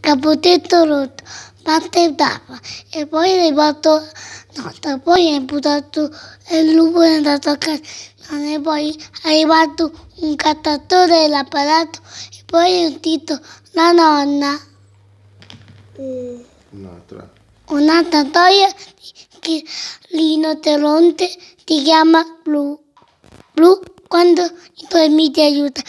capotetto rotto, parte d'acqua e poi è arrivato notte, poi è buttato e il lupo è andato a casa e poi è arrivato un cattatore e l'ha parato e poi è uscito la nonna. Un'altra storia che l'inoceronte ti chiama Blu. Blu quando i tuoi amici aiutano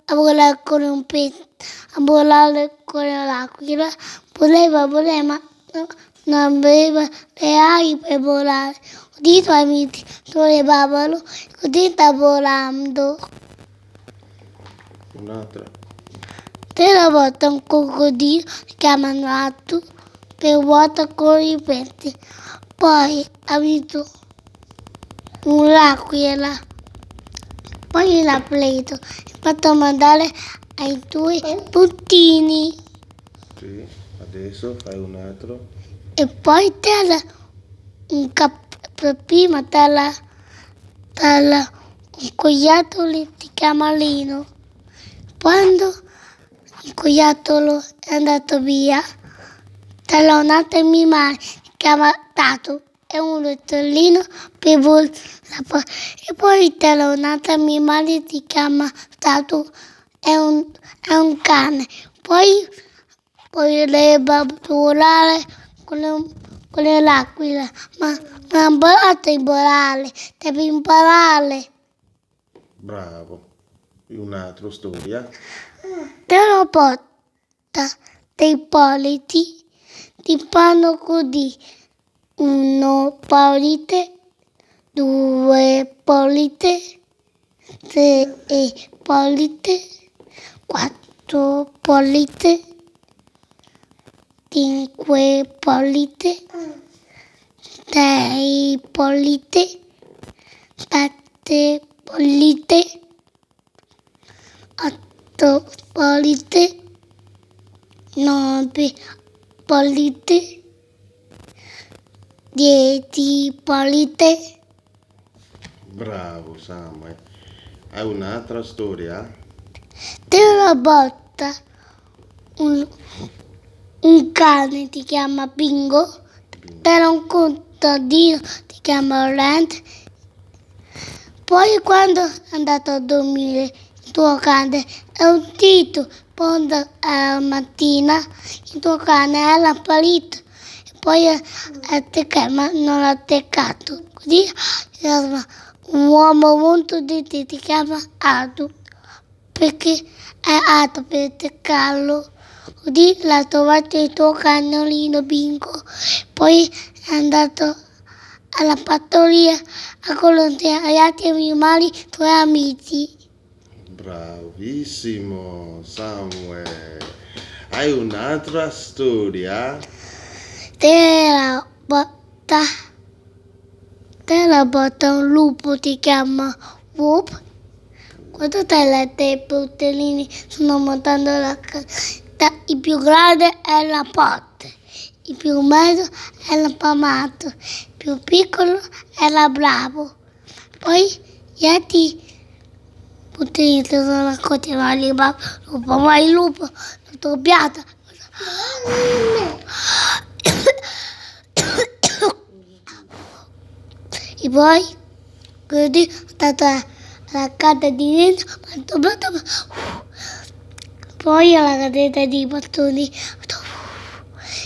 a volare con un pesce, a volare con l'aquila, voleva, ma non aveva le ali per volare. Così i tuoi amici sollevavano, così sta volando. Un'altra. Una volta un crocodilo si chiama Natu per vuota con i pesci. Poi ha visto un'aquila, poi l'ha preso e fatto mandare ai tuoi puttini. Sì, adesso fai un altro. E poi prima un coiattolo si chiama Lino. Quando il coiattolo è andato via, c'era un altro animale si chiama Tato. È un rotolino per volare. E poi c'era un altro animale si chiama Tato. È un cane. Poi voleva volare con l'aquila, ma non ha imparato a volare, deve imparare. Bravo. Un'altra storia. Una volta dei politi ti fanno così. 1 polite, 2 polite, 3 polite, 4 polite, 5 polite, 6 polite, 7 polite, 8 polite, 9 polite, 10 polite. Bravo Samuel. Hai un'altra storia? Una volta un cane ti chiama Bingo, era un contadino ti chiama Rand. Poi quando è andato a dormire il tuo cane è uscito, poi alla mattina il tuo cane era apparito e poi ha attaccato, ma non ha attaccato. Così un uomo molto di ti chiama Adu, perché è alto per attaccarlo. Così l'ha trovato il tuo cagnolino Bingo, poi è andato alla fattoria a conoscere gli altri animali, tuoi amici. Bravissimo Samuel. Hai un'altra storia? Te la botta un lupo ti chiama Whoop. Quando te le te portellini sono montando la casa, il più grande è la porta, il più medio è l'appamato, il più piccolo è la bravo. Poi gli altri portellini sono la cosa di lupo, ma il lupo l'ho doppiata. E poi così è stata la casa di dentro, poi la cadetta di bastoni,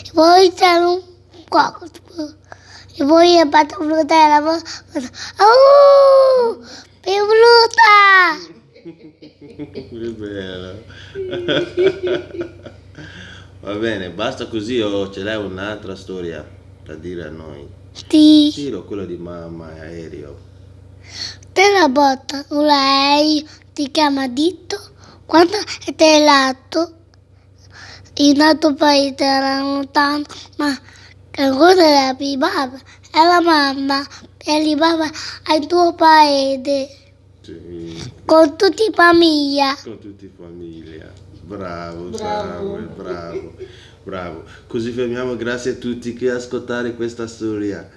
e poi c'era un cuoco, e poi è fatto frutella, più brutta! Che bello. Va bene, basta così o ce l'hai un'altra storia da dire a noi? Sì, Tiro quello di mamma aereo. te la botta, lei ti chiama Ditto, quando è telato, in un altro paese era lontano, ma che cosa era Alibaba? È la mamma, e Alibaba al tuo paese, Sì, con tutti i famiglia. con tutti in famiglia. Bravo Samuel, bravo. Bravo. Così fermiamo, grazie a tutti che ascoltare questa storia.